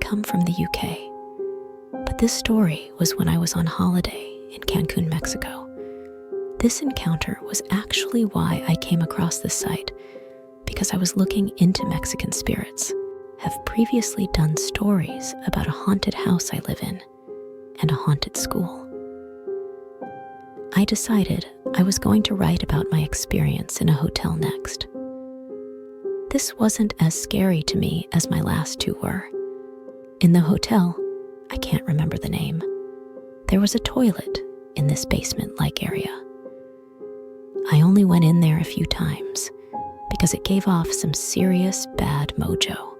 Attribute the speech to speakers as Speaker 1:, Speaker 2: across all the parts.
Speaker 1: come from the UK, but this story was when I was on holiday in Cancun, Mexico. This encounter was actually why I came across this site, because I was looking into Mexican spirits, have previously done stories about a haunted house I live in and a haunted school. I decided I was going to write about my experience in a hotel next. This wasn't as scary to me as my last two were. In the hotel, I can't remember the name, there was a toilet in this basement-like area. I only went in there a few times because it gave off some serious bad mojo.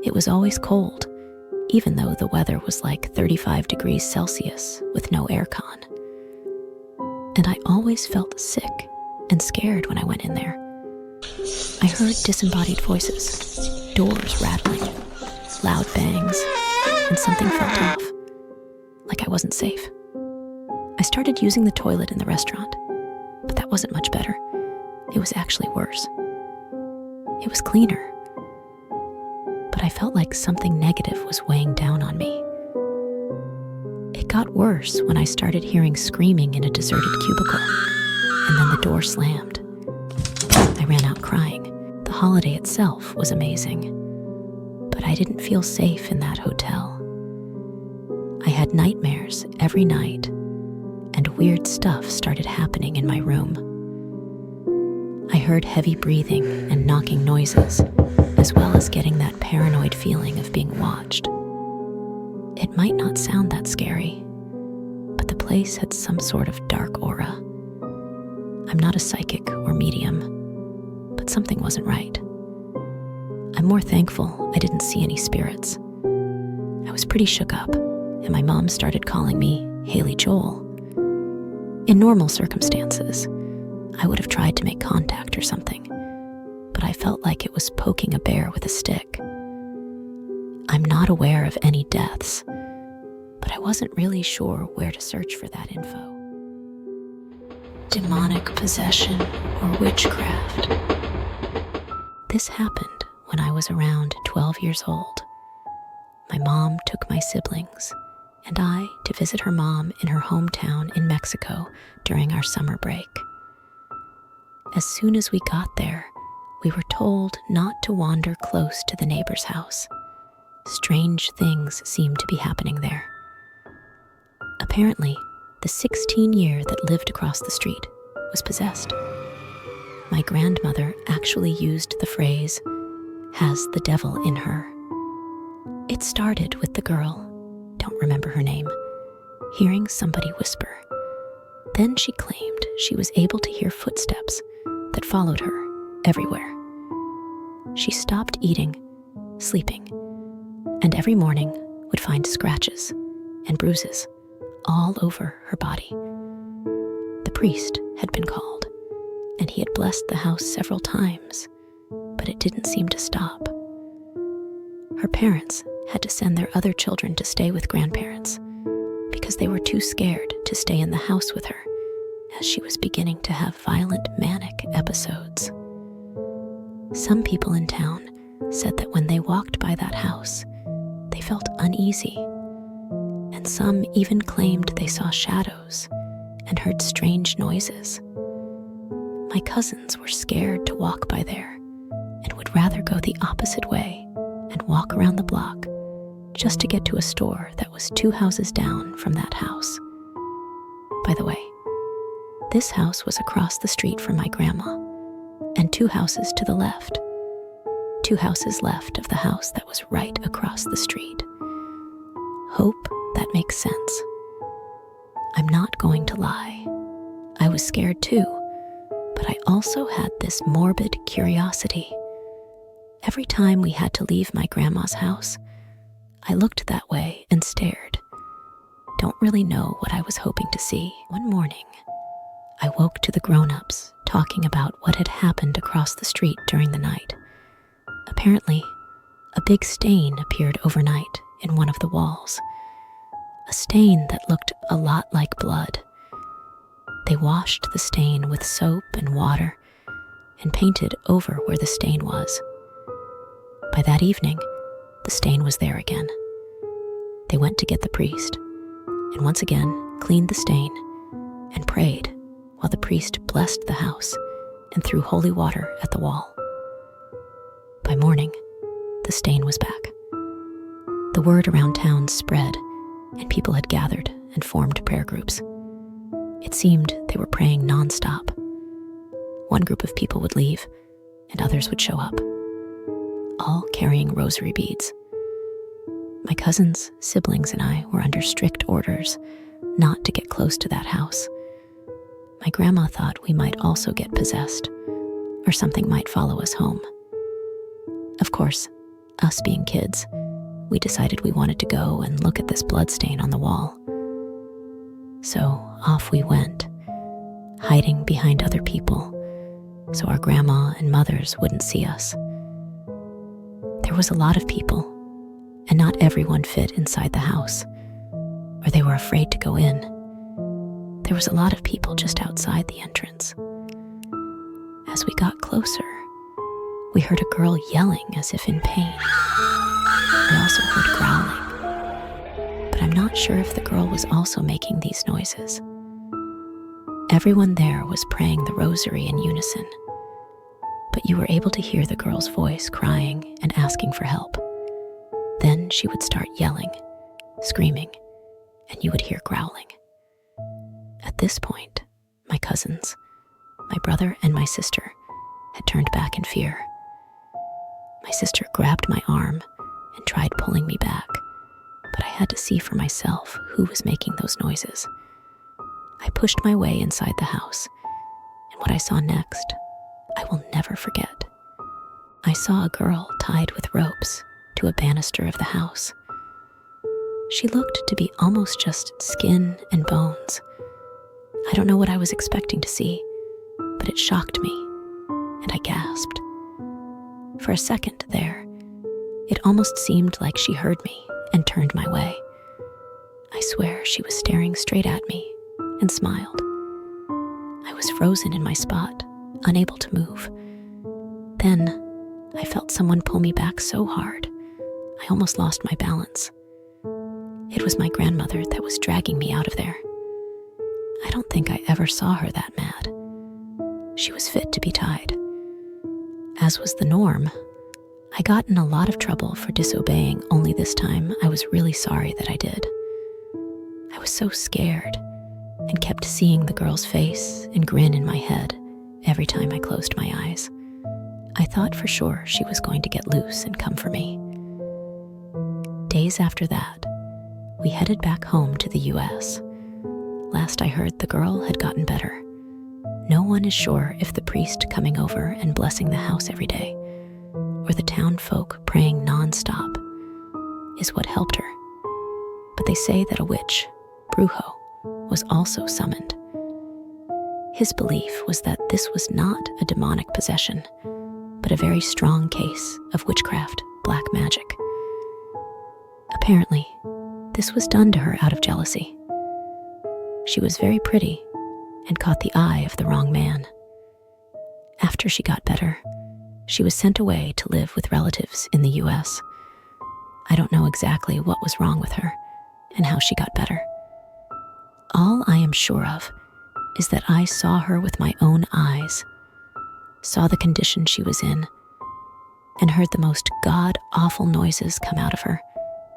Speaker 1: It was always cold, even though the weather was like 35 degrees Celsius with no aircon. And I always felt sick and scared when I went in there. I heard disembodied voices, doors rattling, loud bangs, and something felt off, like I wasn't safe. I started using the toilet in the restaurant, but that wasn't much better. It was actually worse. It was cleaner, but I felt like something negative was weighing down on me. It got worse when I started hearing screaming in a deserted cubicle, and then the door slammed. I ran out crying. The holiday itself was amazing, but I didn't feel safe in that hotel. I had nightmares every night, and weird stuff started happening in my room. I heard heavy breathing and knocking noises, as well as getting that paranoid feeling of being watched. It might not sound that scary, but the place had some sort of dark aura. I'm not a psychic or medium, but something wasn't right. I'm more thankful I didn't see any spirits. I was pretty shook up, and my mom started calling me Haley Joel. In normal circumstances, I would have tried to make contact or something, but I felt like it was poking a bear with a stick. I'm not aware of any deaths, but I wasn't really sure where to search for that info. Demonic possession or witchcraft. This happened when I was around 12 years old. My mom took my siblings and I to visit her mom in her hometown in Mexico during our summer break. As soon as we got there, we were told not to wander close to the neighbor's house. Strange things seemed to be happening there. Apparently, the 16-year that lived across the street was possessed. My grandmother actually used the phrase, "has the devil in her." It started with the girl, don't remember her name, hearing somebody whisper. Then she claimed she was able to hear footsteps that followed her everywhere. She stopped eating, sleeping, and every morning would find scratches and bruises all over her body. The priest had been called, and he had blessed the house several times, but it didn't seem to stop. Her parents had to send their other children to stay with grandparents because they were too scared to stay in the house with her, as she was beginning to have violent manic episodes. Some people in town said that when they walked by that house, they felt uneasy, and some even claimed they saw shadows and heard strange noises. My cousins were scared to walk by there and would rather go the opposite way and walk around the block just to get to a store that was 2 houses down from that house. By the way, this house was across the street from my grandma, and 2 houses to the left. 2 houses left of the house that was right across the street. Hope that makes sense. I'm not going to lie. I was scared too, but I also had this morbid curiosity. Every time we had to leave my grandma's house, I looked that way and stared. Don't really know what I was hoping to see. One morning, I woke to the grown-ups talking about what had happened across the street during the night. Apparently, a big stain appeared overnight in one of the walls. A stain that looked a lot like blood. They washed the stain with soap and water and painted over where the stain was. By that evening, the stain was there again. They went to get the priest, and once again cleaned the stain and prayed while the priest blessed the house and threw holy water at the wall. By morning, the stain was back. The word around town spread, and people had gathered and formed prayer groups. It seemed they were praying nonstop. One group of people would leave, and others would show up, all carrying rosary beads. My cousins, siblings, and I were under strict orders not to get close to that house. My grandma thought we might also get possessed, or something might follow us home. Of course, us being kids, we decided we wanted to go and look at this bloodstain on the wall. So off we went, hiding behind other people, so our grandma and mothers wouldn't see us. There was a lot of people, and not everyone fit inside the house, or they were afraid to go in. There was a lot of people just outside the entrance. As we got closer, we heard a girl yelling as if in pain. We also heard growling, but I'm not sure if the girl was also making these noises. Everyone there was praying the rosary in unison, but you were able to hear the girl's voice crying and asking for help. Then she would start yelling, screaming, and you would hear growling. At this point, my cousins, my brother and my sister had turned back in fear. My sister grabbed my arm and tried pulling me back, but I had to see for myself who was making those noises. I pushed my way inside the house, and what I saw next, I will never forget. I saw a girl tied with ropes to a banister of the house. She looked to be almost just skin and bones. I don't know what I was expecting to see, but it shocked me, and I gasped. For a second there, it almost seemed like she heard me and turned my way. I swear she was staring straight at me and smiled. I was frozen in my spot, unable to move. Then I felt someone pull me back so hard, I almost lost my balance. It was my grandmother that was dragging me out of there. I don't think I ever saw her that mad. She was fit to be tied. As was the norm, I got in a lot of trouble for disobeying, only this time I was really sorry that I did. I was so scared and kept seeing the girl's face and grin in my head every time I closed my eyes. I thought for sure she was going to get loose and come for me. Days after that, we headed back home to the US. Last I heard, the girl had gotten better. No one is sure if the priest coming over and blessing the house every day, or the town folk praying nonstop, is what helped her. But they say that a witch, Brujo, was also summoned. His belief was that this was not a demonic possession, but a very strong case of witchcraft, black magic. Apparently, this was done to her out of jealousy. She was very pretty and caught the eye of the wrong man. After she got better, she was sent away to live with relatives in the US. I don't know exactly what was wrong with her and how she got better. All I am sure of is that I saw her with my own eyes, saw the condition she was in, and heard the most god-awful noises come out of her,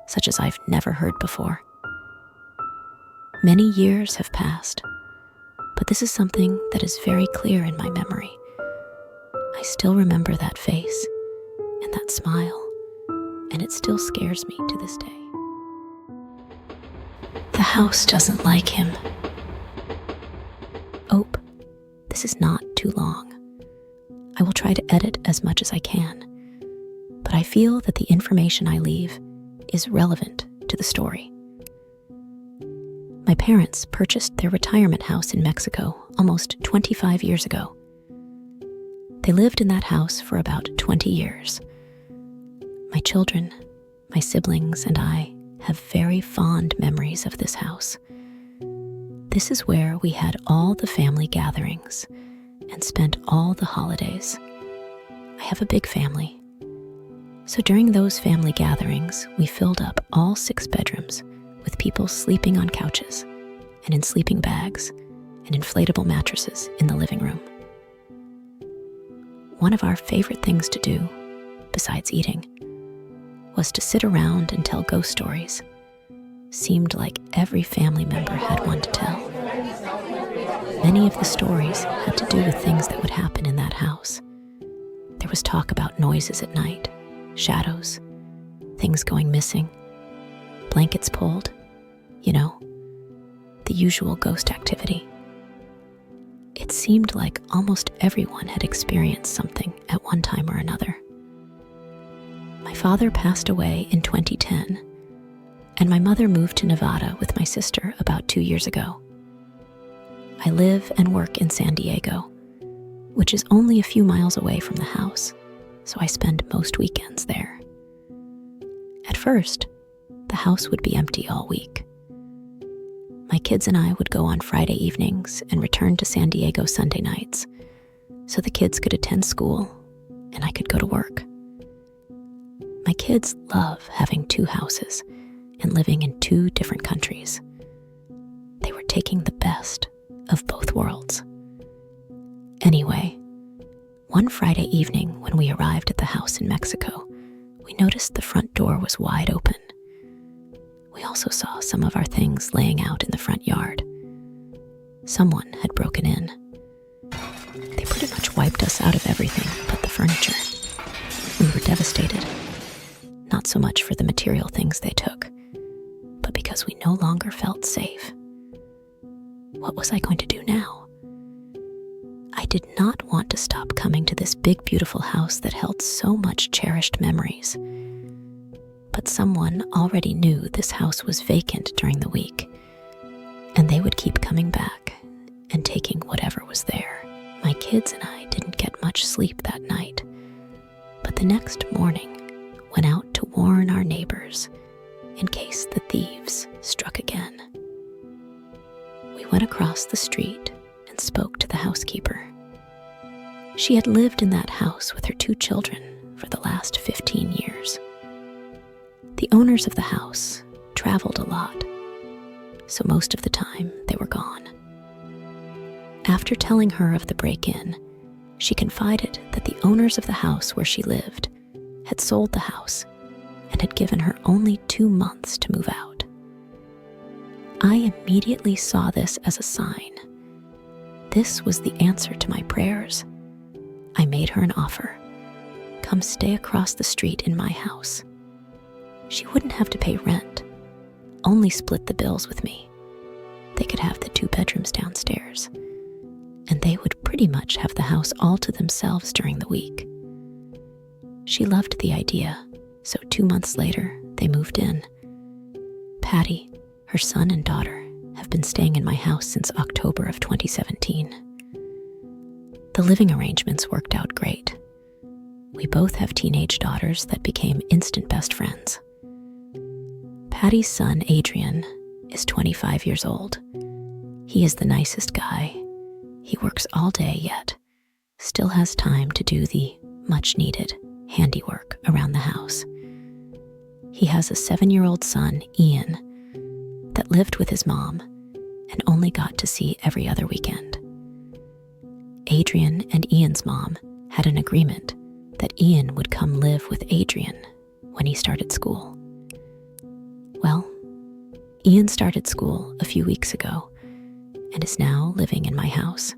Speaker 1: such as I've never heard before. Many years have passed, but this is something that is very clear in my memory. I still remember that face and that smile, and it still scares me to this day. The house doesn't like him. Oh, this is not too long. I will try to edit as much as I can, but I feel that the information I leave is relevant to the story. My parents purchased their retirement house in Mexico almost 25 years ago. They lived in that house for about 20 years. My children, my siblings, and I have very fond memories of this house. This is where we had all the family gatherings and spent all the holidays. I have a big family. So during those family gatherings, we filled up all 6 bedrooms with people sleeping on couches and in sleeping bags and inflatable mattresses in the living room. One of our favorite things to do, besides eating, was to sit around and tell ghost stories. Seemed like every family member had one to tell. Many of the stories had to do with things that would happen in that house. There was talk about noises at night, shadows, things going missing, blankets pulled, the usual ghost activity. It seemed like almost everyone had experienced something at one time or another. My father passed away in 2010, and my mother moved to Nevada with my sister about 2 years ago. I live and work in San Diego, which is only a few miles away from the house, so I spend most weekends there. At first, the house would be empty all week. My kids and I would go on Friday evenings and return to San Diego Sunday nights, so the kids could attend school and I could go to work. My kids love having 2 houses and living in 2 different countries. They were taking the best of both worlds. Anyway, one Friday evening when we arrived at the house in Mexico, we noticed the front door was wide open. We also saw some of our things laying out in the front yard. Someone had broken in. They pretty much wiped us out of everything but the furniture. We were devastated, not so much for the material things they took, but because we no longer felt safe. What was I going to do now? I did not want to stop coming to this big, beautiful house that held so much cherished memories. But someone already knew this house was vacant during the week, and they would keep coming back and taking whatever was there. My kids and I didn't get much sleep that night, but the next morning went out to warn our neighbors in case the thieves struck again. We went across the street and spoke to the housekeeper. She had lived in that house with her 2 children for the last 15 years. The owners of the house traveled a lot, so most of the time they were gone. After telling her of the break-in, she confided that the owners of the house where she lived had sold the house and had given her only 2 months to move out. I immediately saw this as a sign. This was the answer to my prayers. I made her an offer. Come stay across the street in my house. She wouldn't have to pay rent, only split the bills with me. They could have the 2 bedrooms downstairs, and they would pretty much have the house all to themselves during the week. She loved the idea, so 2 months later, they moved in. Patty, her son and daughter, have been staying in my house since October of 2017. The living arrangements worked out great. We both have teenage daughters that became instant best friends. Patty's son, Adrian, is 25 years old. He is the nicest guy. He works all day yet still has time to do the much-needed handiwork around the house. He has a 7-year-old son, Ian, that lived with his mom and only got to see every other weekend. Adrian and Ian's mom had an agreement that Ian would come live with Adrian when he started school. Well, Ian started school a few weeks ago and is now living in my house.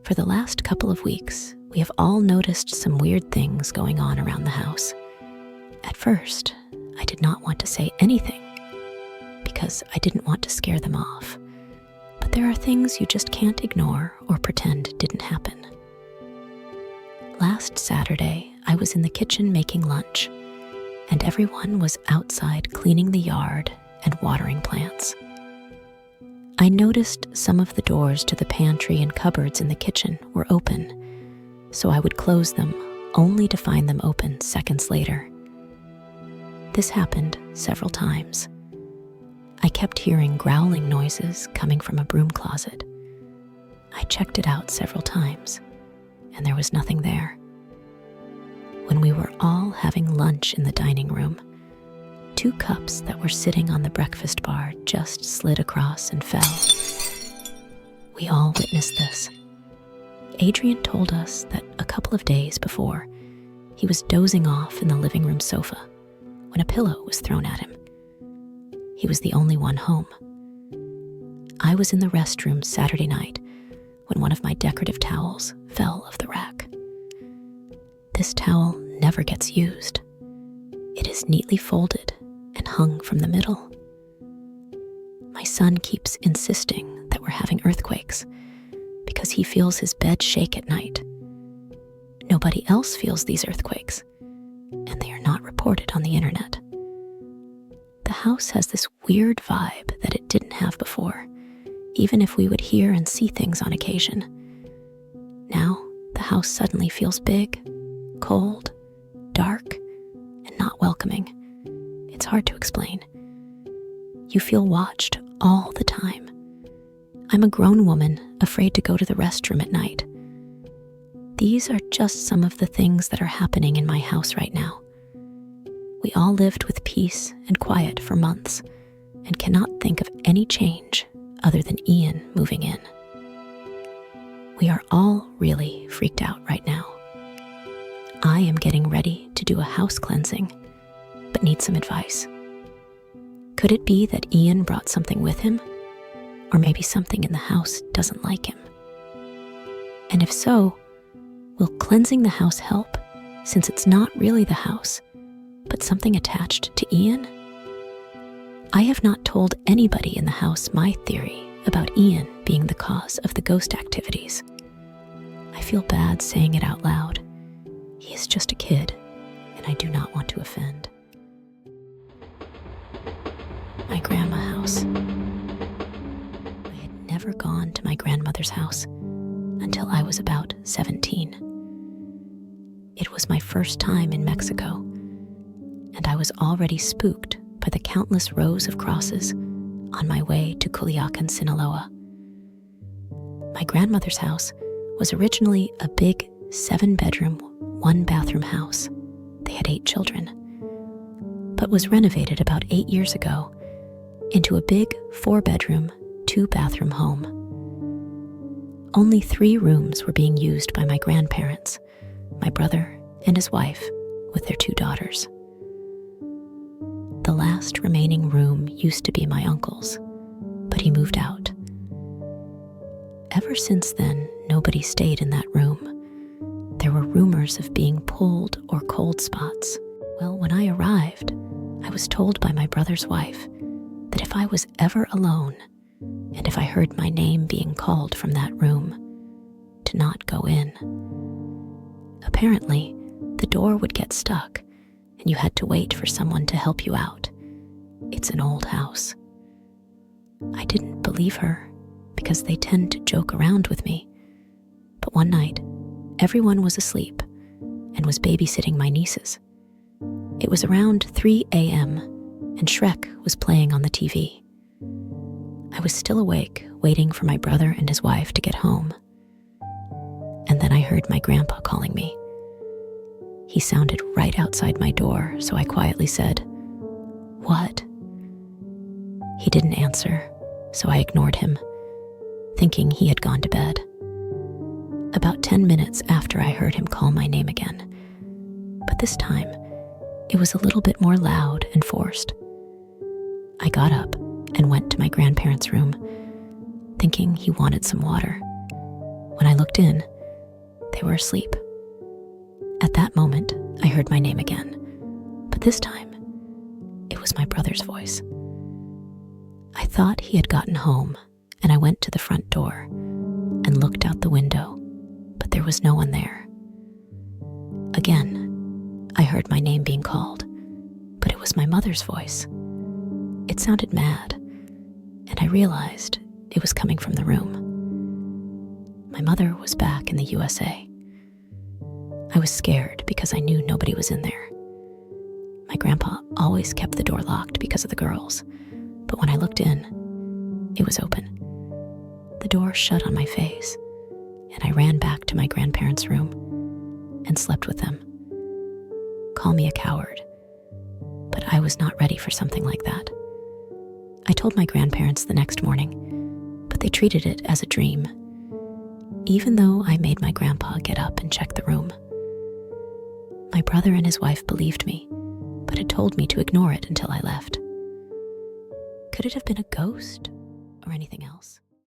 Speaker 1: For the last couple of weeks, we have all noticed some weird things going on around the house. At first, I did not want to say anything because I didn't want to scare them off. But there are things you just can't ignore or pretend didn't happen. Last Saturday, I was in the kitchen making lunch, and everyone was outside cleaning the yard and watering plants. I noticed some of the doors to the pantry and cupboards in the kitchen were open, so I would close them only to find them open seconds later. This happened several times. I kept hearing growling noises coming from a broom closet. I checked it out several times, and there was nothing there. when we were all having lunch in the dining room, 2 cups that were sitting on the breakfast bar just slid across and fell. We all witnessed this. Adrian told us that a couple of days before, he was dozing off in the living room sofa when a pillow was thrown at him. He was the only one home. I was in the restroom Saturday night when one of my decorative towels fell off the rack. This towel never gets used. It is neatly folded and hung from the middle. My son keeps insisting that we're having earthquakes because he feels his bed shake at night. Nobody else feels these earthquakes, and they are not reported on the internet. The house has this weird vibe that it didn't have before, even if we would hear and see things on occasion. Now, the house suddenly feels big, cold, dark, and not welcoming. It's hard to explain. You feel watched all the time. I'm a grown woman afraid to go to the restroom at night. These are just some of the things that are happening in my house right now. We all lived with peace and quiet for months and cannot think of any change other than Ian moving in. We are all really freaked out right now. I am getting ready to do a house cleansing, but need some advice. Could it be that Ian brought something with him? Or maybe something in the house doesn't like him? And if so, will cleansing the house help, since it's not really the house, but something attached to Ian? I have not told anybody in the house my theory about Ian being the cause of the ghost activities. I feel bad saying it out loud. He is just a kid, and I do not want to offend. My grandma house. I had never gone to my grandmother's house until I was about 17. It was my first time in Mexico, and I was already spooked by the countless rows of crosses on my way to Culiacan, Sinaloa. My grandmother's house was originally a big 7-bedroom, 1-bathroom house. They had 8 children, but was renovated about 8 years ago into a big 4-bedroom, 2-bathroom home. Only 3 rooms were being used by my grandparents, my brother and his wife with their 2 daughters. The last remaining room used to be my uncle's, but he moved out. Ever since then, nobody stayed in that room. There were rumors of being pulled or cold spots. Well, when I arrived, I was told by my brother's wife that if I was ever alone, and if I heard my name being called from that room, to not go in. Apparently, the door would get stuck, and you had to wait for someone to help you out. It's an old house. I didn't believe her, because they tend to joke around with me. But one night, everyone was asleep and was babysitting my nieces. It was around 3 a.m., and Shrek was playing on the TV. I was still awake, waiting for my brother and his wife to get home. And then I heard my grandpa calling me. He sounded right outside my door, so I quietly said, "What?" He didn't answer, so I ignored him, thinking he had gone to bed. About 10 minutes after I heard him call my name again, but this time, it was a little bit more loud and forced. I got up and went to my grandparents' room, thinking he wanted some water. When I looked in, they were asleep. At that moment, I heard my name again, but this time, it was my brother's voice. I thought he had gotten home, and I went to the front door and looked out the window, but there was no one there. Again, I heard my name being called, but it was my mother's voice. It sounded mad, and I realized it was coming from the room. My mother was back in the USA. I was scared because I knew nobody was in there. My grandpa always kept the door locked because of the girls, but when I looked in, it was open. The door shut on my face, and I ran back to my grandparents' room and slept with them. call me a coward, but I was not ready for something like that. I told my grandparents the next morning, but they treated it as a dream, even though I made my grandpa get up and check the room. My brother and his wife believed me, but had told me to ignore it until I left. Could it have been a ghost or anything else?